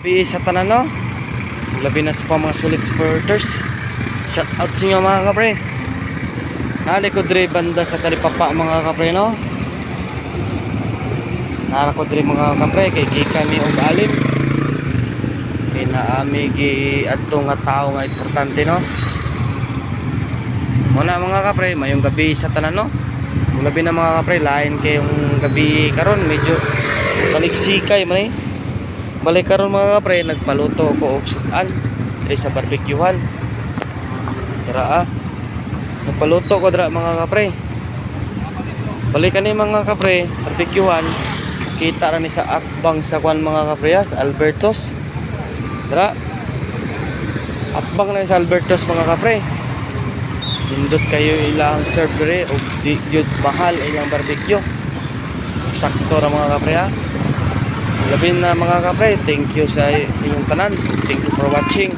Sa tanan no, labi na sa mga sulit supporters. Shout out sa inyo mga kapre. Nali ko dre banda sa Talipapa mga kapre no. Nara ko dre mga kapre kay kami og alim. Kay naami gi adto nga tawo nga importante no. Muna mga kapre, mayong gabi sa tanan no. Labi na mga kapre, lain kay yung gabi karon medyo paligsikay man eh. Balik karon mga kapre, nagpaluto ko og sudan diri sa barbecuehan. Dira nagpaluto ko dira mga kapre. Balik kani mga kapre, barbecuehan. Kita ra ni sa akbang sa kwan mga kapre sa Albertos. Dira akbang na sa Albertos mga kapre. Hindot kayo ilang serve diri og di gyud mahal ilang barbecue. Sakto ra mga kapre ha. Labi na mga kapre, thank you sa inyong tanan. Thank you for watching.